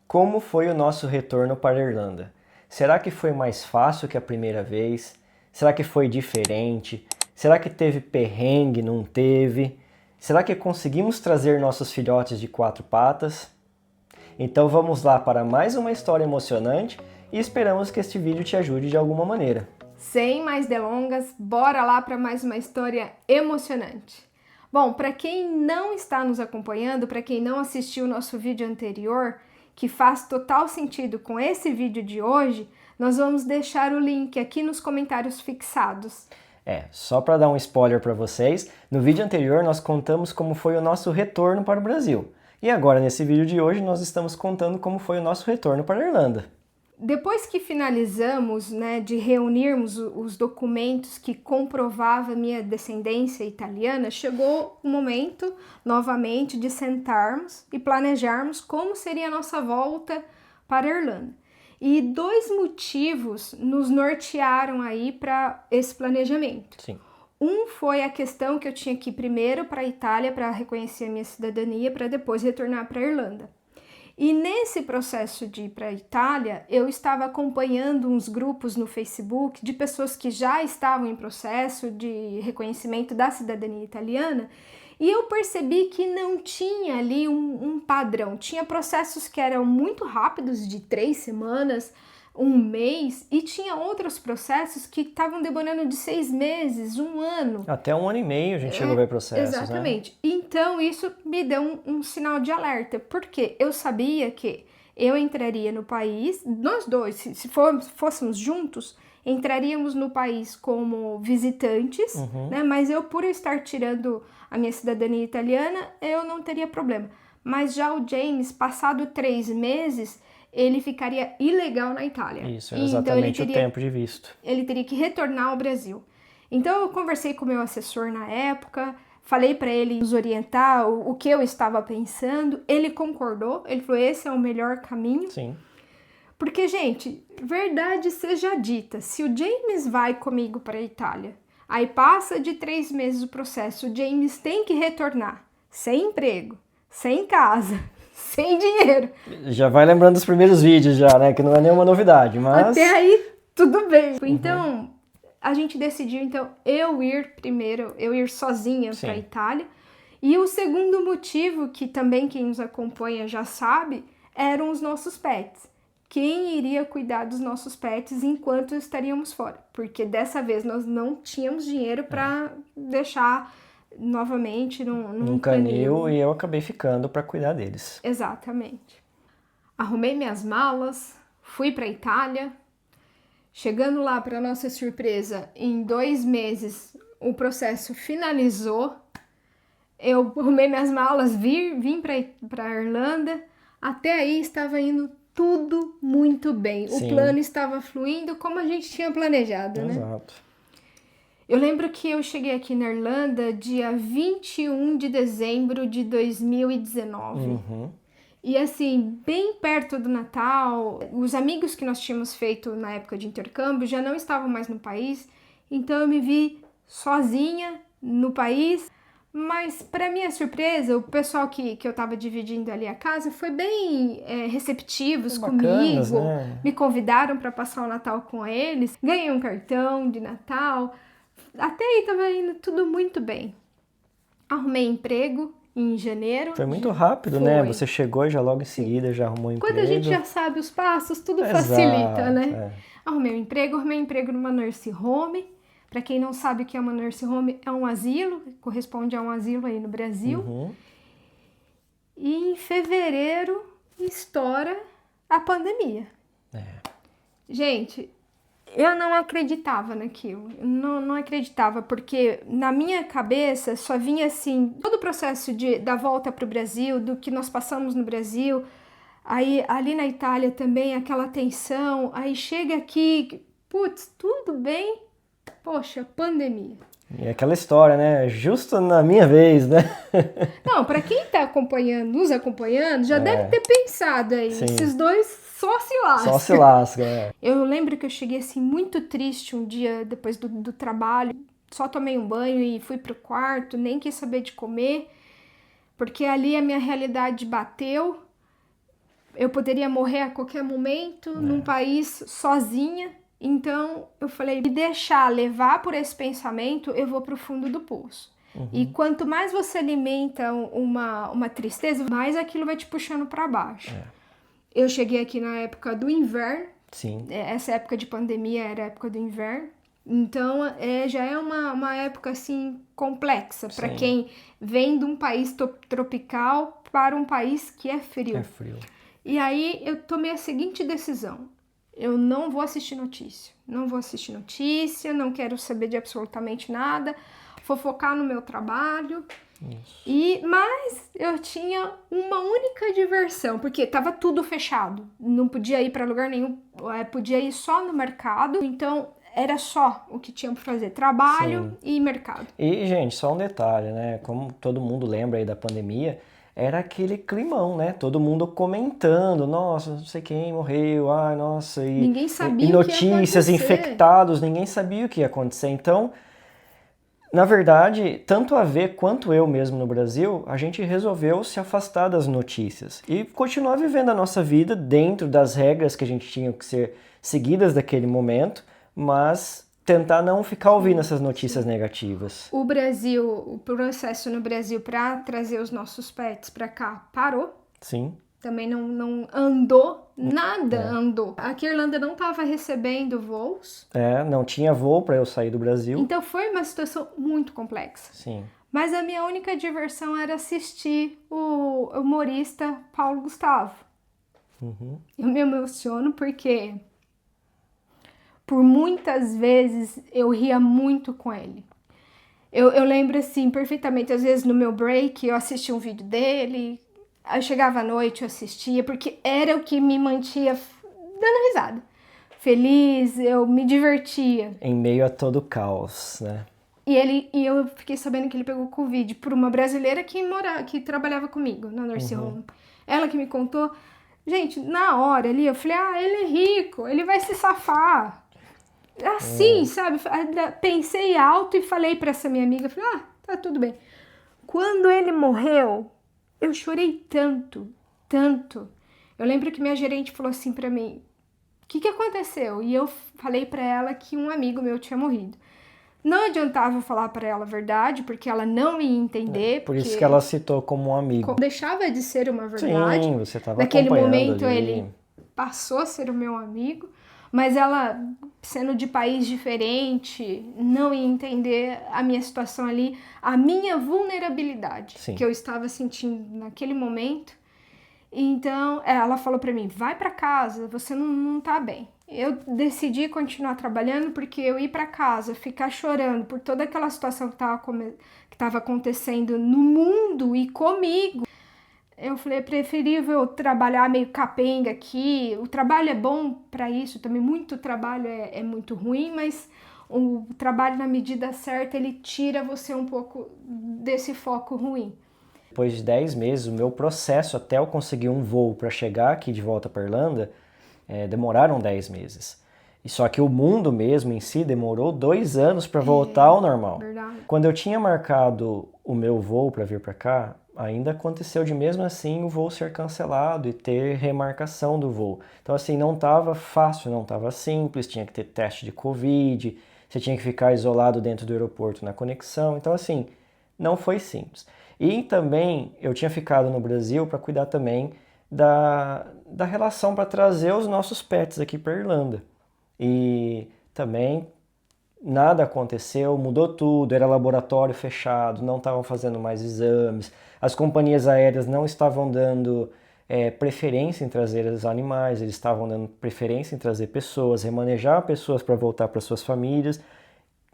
Como foi o nosso retorno para a Irlanda? Será que foi mais fácil que a primeira vez? Será que foi diferente? Será que teve perrengue? Não teve? Será que conseguimos trazer nossos filhotes de 4 patas? Então vamos lá para mais uma história emocionante e esperamos que este vídeo te ajude de alguma maneira. Sem mais delongas, bora lá para mais uma história emocionante. Bom, para quem não está nos acompanhando, para quem não assistiu o nosso vídeo anterior, que faz total sentido com esse vídeo de hoje, nós vamos deixar o link aqui nos comentários fixados. Só para dar um spoiler para vocês, no vídeo anterior nós contamos como foi o nosso retorno para o Brasil. E agora, nesse vídeo de hoje, nós estamos contando como foi o nosso retorno para a Irlanda. Depois que finalizamos, de reunirmos os documentos que comprovavam minha descendência italiana, chegou o momento, novamente, de sentarmos e planejarmos como seria a nossa volta para a Irlanda. E 2 motivos nos nortearam aí para esse planejamento. Sim. Um foi a questão que eu tinha que ir primeiro para a Itália para reconhecer a minha cidadania, para depois retornar para a Irlanda. E nesse processo de ir para a Itália, eu estava acompanhando uns grupos no Facebook de pessoas que já estavam em processo de reconhecimento da cidadania italiana, e eu percebi que não tinha ali um padrão. Tinha processos que eram muito rápidos, de 3 semanas, 1 mês, e tinha outros processos que estavam demorando de 6 meses, 1 ano. Até 1 ano e meio a gente chegou a ver processos, Exatamente. né? Então isso me deu um sinal de alerta, porque eu sabia que eu entraria no país, nós dois, se fôssemos juntos, entraríamos no país como visitantes, né? Mas eu, por estar tirando a minha cidadania italiana, eu não teria problema. Mas já o James, passado 3 meses, ele ficaria ilegal na Itália. Isso, é exatamente o tempo de visto. Ele teria que retornar ao Brasil. Então eu conversei com o meu assessor na época, falei para ele nos orientar o que eu estava pensando, ele concordou, ele falou, esse é o melhor caminho. Sim. Porque, gente, verdade seja dita, se o James vai comigo para a Itália, aí passa de 3 meses o processo, o James tem que retornar, sem emprego, sem casa, sem dinheiro. Já vai lembrando dos primeiros vídeos já, né? Que não é nenhuma novidade, mas... Até aí, tudo bem. Então, a gente decidiu, eu ir sozinha para a Itália. E o segundo motivo, que também quem nos acompanha já sabe, eram os nossos pets. Quem iria cuidar dos nossos pets enquanto estaríamos fora? Porque dessa vez nós não tínhamos dinheiro para deixar novamente num canil, e eu acabei ficando para cuidar deles. Exatamente. Arrumei minhas malas, fui para a Itália. Chegando lá, para nossa surpresa, em 2 meses o processo finalizou. Eu arrumei minhas malas, vim para a Irlanda. Até aí estava indo tudo muito bem. Sim. O plano estava fluindo como a gente tinha planejado, né? Exato. Eu lembro que eu cheguei aqui na Irlanda dia 21 de dezembro de 2019. E assim, bem perto do Natal, os amigos que nós tínhamos feito na época de intercâmbio já não estavam mais no país, então eu me vi sozinha no país. Mas, para minha surpresa, o pessoal que eu estava dividindo ali a casa foi bem receptivos bacanas, comigo, né? Me convidaram para passar o Natal com eles, ganhei um cartão de Natal, até aí estava indo tudo muito bem. Arrumei emprego em janeiro. Foi muito rápido, né? Você chegou e já logo em seguida já arrumou emprego. Quando a gente já sabe os passos, tudo facilita, né? Arrumei um emprego numa nursing home. Para quem não sabe o que é uma nursing home, é um asilo, corresponde a um asilo aí no Brasil. E em fevereiro estoura a pandemia. Gente, eu não acreditava naquilo, não acreditava, porque na minha cabeça só vinha assim, todo o processo da volta para o Brasil, do que nós passamos no Brasil, aí ali na Itália também aquela tensão, aí chega aqui, putz, tudo bem, poxa, pandemia. E aquela história, né? Justo na minha vez, né? Não, para quem tá nos acompanhando, já deve ter pensado aí, esses dois só se lascam. Só se lasca, é. Eu lembro que eu cheguei assim muito triste um dia depois do trabalho, só tomei um banho e fui pro quarto, nem quis saber de comer, porque ali a minha realidade bateu. eu poderia morrer a qualquer momento num país sozinha. Então eu falei, me deixar levar por esse pensamento, eu vou pro fundo do poço. E quanto mais você alimenta uma tristeza, mais aquilo vai te puxando para baixo. Eu cheguei aqui na época do inverno. Sim. Essa época de pandemia era a época do inverno. Então, já é uma época, assim, complexa para quem vem de um país tropical para um país que é frio. É frio. E aí, eu tomei a seguinte decisão. Eu não vou assistir notícia. Não vou assistir notícia, não quero saber de absolutamente nada. Vou focar no meu trabalho. Mas eu tinha uma única diversão, porque tava tudo fechado. Não podia ir para lugar nenhum, podia ir só no mercado. Então, era só o que tinha para fazer, trabalho e mercado. E, gente, só um detalhe, né? Como todo mundo lembra aí da pandemia, era aquele climão, né? Todo mundo comentando, nossa, não sei quem morreu, ai, nossa, ninguém sabia e notícias, infectados, ninguém sabia o que ia acontecer. Então, na verdade, tanto a V quanto eu mesmo no Brasil, a gente resolveu se afastar das notícias e continuar vivendo a nossa vida dentro das regras que a gente tinha que ser seguidas daquele momento, mas tentar não ficar ouvindo essas notícias negativas. O processo no Brasil para trazer os nossos pets para cá parou. Sim. Também não andou, nada andou. Aqui a Irlanda não estava recebendo voos. Não tinha voo para eu sair do Brasil. Então foi uma situação muito complexa. Sim. Mas a minha única diversão era assistir o humorista Paulo Gustavo. Eu me emociono porque por muitas vezes eu ria muito com ele. Eu lembro assim perfeitamente, às vezes no meu break eu assistia um vídeo dele, aí chegava à noite eu assistia, porque era o que me mantinha dando risada. Feliz, eu me divertia. Em meio a todo o caos, né? E eu fiquei sabendo que ele pegou Covid por uma brasileira que trabalhava comigo na nursing home. Ela que me contou. Gente, na hora ali eu falei, ele é rico, ele vai se safar. Assim, sabe? Pensei alto e falei pra essa minha amiga, falei, tá tudo bem. Quando ele morreu, eu chorei tanto, tanto. Eu lembro que minha gerente falou assim pra mim, o que aconteceu? E eu falei pra ela que um amigo meu tinha morrido. Não adiantava eu falar pra ela a verdade, porque ela não ia entender. Por isso que ela citou como um amigo. Deixava de ser uma verdade. Sim, você estava Naquele momento ali. ele passou a ser o meu amigo. Mas ela, sendo de país diferente, não ia entender a minha situação ali, a minha vulnerabilidade que eu estava sentindo naquele momento. Então, ela falou pra mim, vai pra casa, você não tá bem. Eu decidi continuar trabalhando porque eu ir pra casa, ficar chorando por toda aquela situação que tava acontecendo no mundo e comigo. Eu falei, é preferível trabalhar meio capenga aqui. O trabalho é bom para isso também. Muito trabalho é muito ruim, mas o trabalho na medida certa, ele tira você um pouco desse foco ruim. Depois de 10 meses, o meu processo até eu conseguir um voo para chegar aqui de volta para Irlanda, demoraram 10 meses. E só que o mundo mesmo em si demorou 2 anos para voltar ao normal. Verdade. Quando eu tinha marcado o meu voo para vir para cá, ainda aconteceu de mesmo assim o voo ser cancelado e ter remarcação do voo. Então assim, não estava fácil, não estava simples, tinha que ter teste de Covid, você tinha que ficar isolado dentro do aeroporto na conexão. Então assim, não foi simples. E também eu tinha ficado no Brasil para cuidar também da relação para trazer os nossos pets aqui para Irlanda. E também nada aconteceu, mudou tudo, era laboratório fechado, não estavam fazendo mais exames, as companhias aéreas não estavam dando preferência em trazer os animais, eles estavam dando preferência em trazer pessoas, remanejar pessoas para voltar para suas famílias.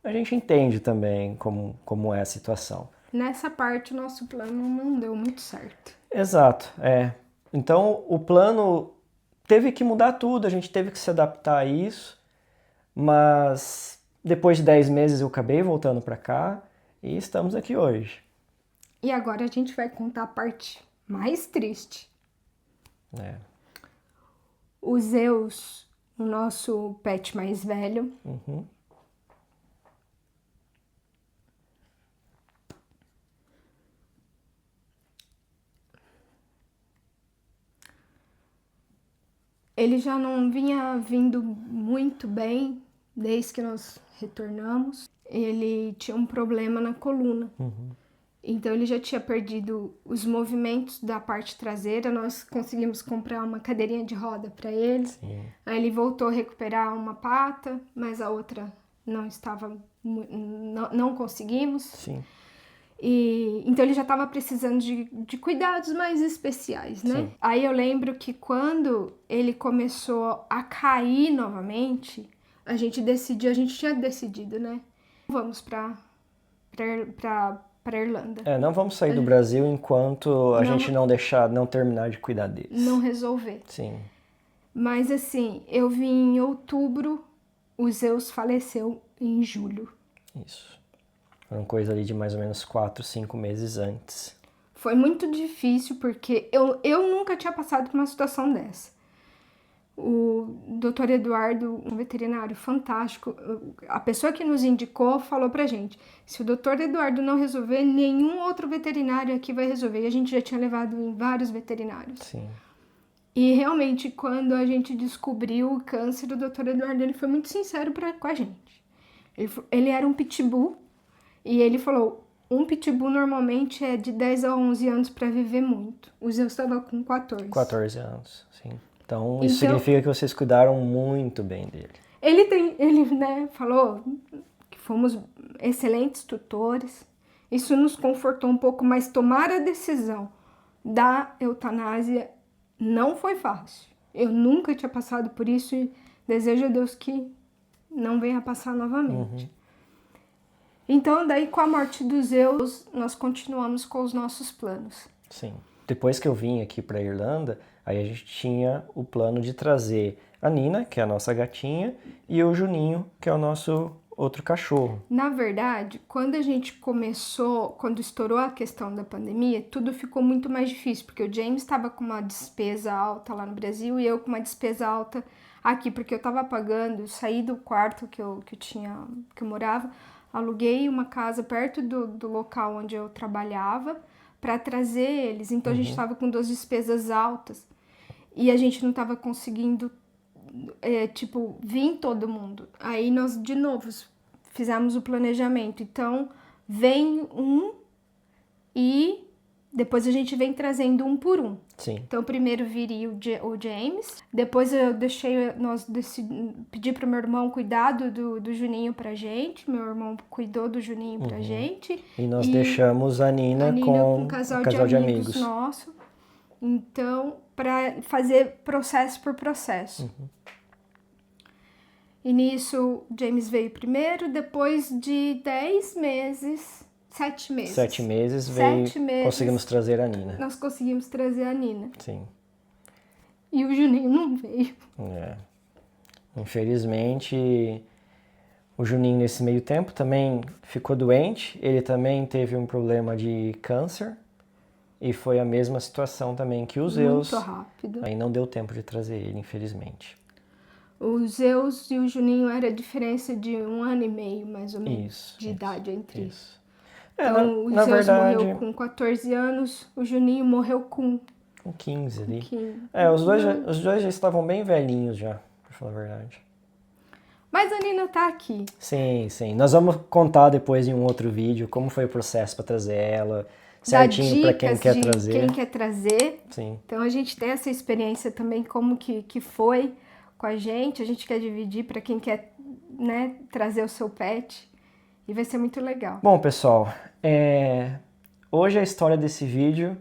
A gente entende também como é a situação. Nessa parte, o nosso plano não deu muito certo. Exato, Então, o plano teve que mudar tudo, a gente teve que se adaptar a isso, mas depois de 10 meses eu acabei voltando para cá e estamos aqui hoje. E agora a gente vai contar a parte mais triste. O Zeus, o nosso pet mais velho, Ele já não vinha vindo muito bem desde que nós retornamos. Ele tinha um problema na coluna. Então ele já tinha perdido os movimentos da parte traseira. Nós conseguimos comprar uma cadeirinha de roda para ele. Sim. Aí ele voltou a recuperar uma pata, mas a outra não estava, não conseguimos. Sim. Então ele já estava precisando de cuidados mais especiais, né? Sim. Aí eu lembro que quando ele começou a cair novamente, a gente tinha decidido, né? Vamos para Irlanda. Não vamos sair do Brasil enquanto a gente não terminar de cuidar deles. Não resolver. Sim. Mas assim, eu vim em outubro, o Zeus faleceu em julho. Isso. Foi uma coisa ali de mais ou menos 4, 5 meses antes. Foi muito difícil porque eu nunca tinha passado por uma situação dessa. O Dr. Eduardo, um veterinário fantástico, a pessoa que nos indicou falou pra gente, se o Dr. Eduardo não resolver, nenhum outro veterinário aqui vai resolver. E a gente já tinha levado em vários veterinários. Sim. E realmente, quando a gente descobriu o câncer, o Dr. Eduardo ele foi muito sincero com a gente. Ele era um pitbull e ele falou, um pitbull normalmente é de 10 a 11 anos para viver muito. O Zeus estava com 14. 14 anos, sim. Então, isso significa que vocês cuidaram muito bem dele. Ele falou que fomos excelentes tutores. Isso nos confortou um pouco, mas tomar a decisão da eutanásia não foi fácil. Eu nunca tinha passado por isso e desejo a Deus que não venha passar novamente. Então, daí com a morte do Zeus, nós continuamos com os nossos planos. Sim. Depois que eu vim aqui para Irlanda, aí a gente tinha o plano de trazer a Nina, que é a nossa gatinha, e o Juninho, que é o nosso outro cachorro. Na verdade, quando a gente começou, quando estourou a questão da pandemia, tudo ficou muito mais difícil, porque o James estava com uma despesa alta lá no Brasil e eu com uma despesa alta aqui, porque eu estava pagando, saí do quarto que eu morava, aluguei uma casa perto do local onde eu trabalhava para trazer eles. Então a gente estava com 2 despesas altas e a gente não estava conseguindo vir todo mundo. Aí nós, de novo, fizemos o planejamento. Então, vem um e depois a gente vem trazendo um por um. Sim. Então, primeiro viria o James. Depois pedi pro meu irmão cuidar do Juninho pra gente. Meu irmão cuidou do Juninho pra gente. E nós deixamos a Nina com um casal de amigos nosso. Então, para fazer processo por processo. E nisso, James veio primeiro, depois de 10 meses, 7 meses. 7 meses conseguimos trazer a Nina. Nós conseguimos trazer a Nina. Sim. E o Juninho não veio. Infelizmente, o Juninho nesse meio tempo também ficou doente. Ele também teve um problema de câncer. E foi a mesma situação também que o Zeus. Muito rápido. Aí não deu tempo de trazer ele, infelizmente. O Zeus e o Juninho era a diferença de 1 ano e meio, mais ou menos, de idade entre eles. Então, o Zeus morreu com 14 anos, o Juninho morreu com 15 ali. 15. Os dois já estavam bem velhinhos já, pra falar a verdade. Mas a Nina tá aqui. Sim, sim. Nós vamos contar depois em um outro vídeo como foi o processo para trazer ela, certinho para quem quer trazer. Quem quer trazer. Sim. Então a gente tem essa experiência também, como que foi com a gente quer dividir para quem quer, né, trazer o seu pet e vai ser muito legal. Bom, pessoal, hoje a história desse vídeo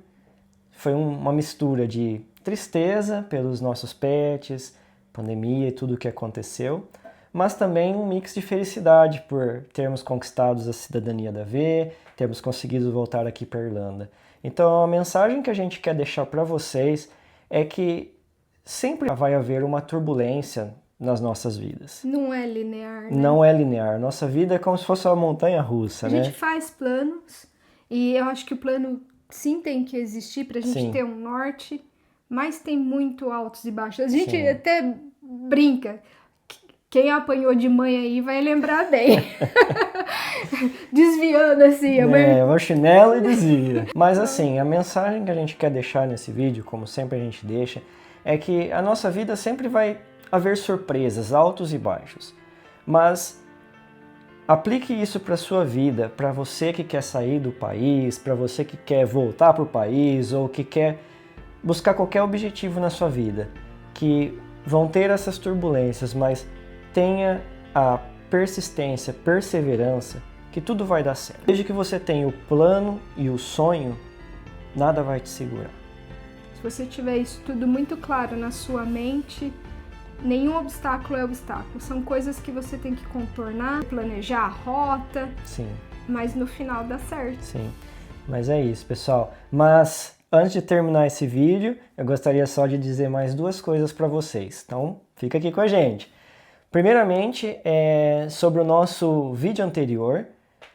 foi uma mistura de tristeza pelos nossos pets, pandemia e tudo o que aconteceu, mas também um mix de felicidade por termos conquistado a cidadania da V, termos conseguido voltar aqui para a Irlanda. Então a mensagem que a gente quer deixar para vocês é que sempre vai haver uma turbulência nas nossas vidas. Não é linear, né? Não é linear. Nossa vida é como se fosse uma montanha-russa, né? A gente faz planos e eu acho que o plano sim tem que existir pra gente ter um norte, mas tem muito altos e baixos. A gente até brinca. Quem apanhou de mãe aí vai lembrar bem. Desviando assim. O chinelo e desvia. Mas assim, a mensagem que a gente quer deixar nesse vídeo, como sempre a gente deixa, é que a nossa vida sempre vai haver surpresas, altos e baixos. Mas aplique isso para a sua vida, para você que quer sair do país, para você que quer voltar para o país ou que quer buscar qualquer objetivo na sua vida, que vão ter essas turbulências, mas tenha a persistência, perseverança, que tudo vai dar certo. Desde que você tenha o plano e o sonho, nada vai te segurar. Se você tiver isso tudo muito claro na sua mente, nenhum obstáculo é obstáculo. São coisas que você tem que contornar, planejar a rota. Sim. Mas no final dá certo. Sim. Mas é isso, pessoal. Mas antes de terminar esse vídeo, eu gostaria só de dizer mais duas coisas para vocês. Então, fica aqui com a gente. Primeiramente, sobre o nosso vídeo anterior,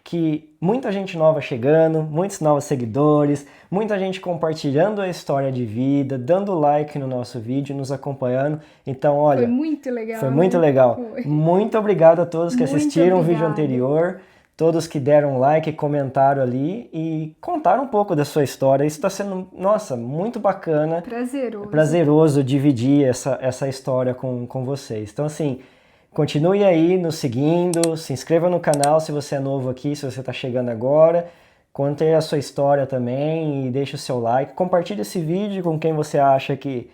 que muita gente nova chegando, muitos novos seguidores, muita gente compartilhando a história de vida, dando like no nosso vídeo, nos acompanhando. Então, olha, foi muito legal. Foi muito legal. Foi. Muito obrigado a todos que assistiram o vídeo anterior, todos que deram like, comentaram ali e contaram um pouco da sua história. Isso está sendo, nossa, muito bacana. Prazeroso dividir essa história com vocês. Então, assim, continue aí nos seguindo, se inscreva no canal se você é novo aqui, se você está chegando agora. Conte a sua história também e deixe o seu like. Compartilhe esse vídeo com quem você acha que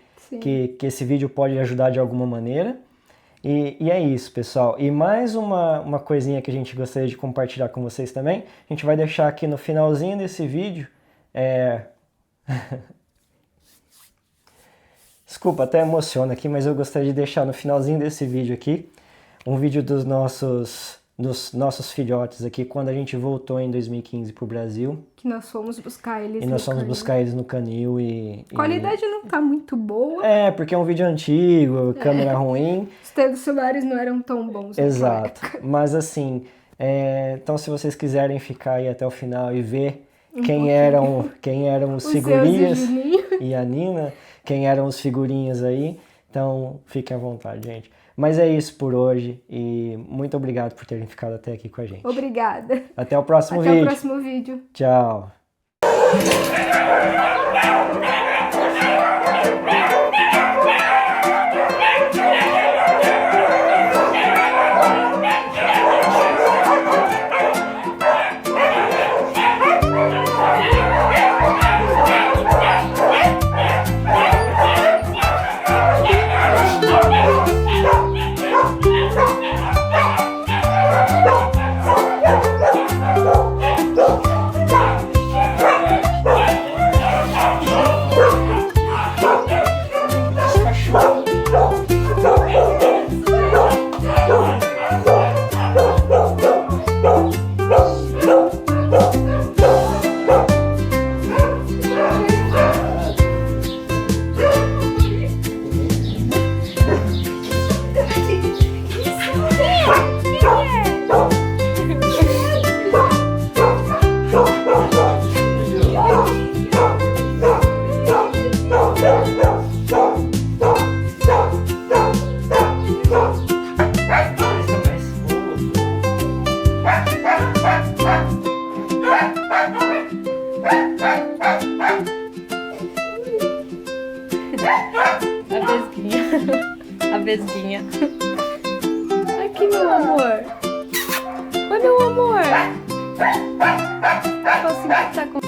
esse vídeo pode ajudar de alguma maneira. E é isso, pessoal. E mais uma coisinha que a gente gostaria de compartilhar com vocês também. A gente vai deixar aqui no finalzinho desse vídeo. Desculpa, até emociona aqui, mas eu gostaria de deixar no finalzinho desse vídeo aqui um vídeo dos nossos filhotes aqui, quando a gente voltou em 2015 pro Brasil. Que nós fomos buscar eles E nós fomos buscar eles no canil A qualidade não tá muito boa. Porque é um vídeo antigo, câmera ruim. Os celulares não eram tão bons. Exato. Mas assim, então se vocês quiserem ficar aí até o final e ver quem eram os figurinhas e a Nina, quem eram os figurinhas aí, então fiquem à vontade, gente. Mas é isso por hoje e muito obrigado por terem ficado até aqui com a gente. Obrigada. Até o próximo vídeo. Até o próximo vídeo. Tchau. A vesguinha. Aqui, meu amor. Oi, meu amor. Posso tá com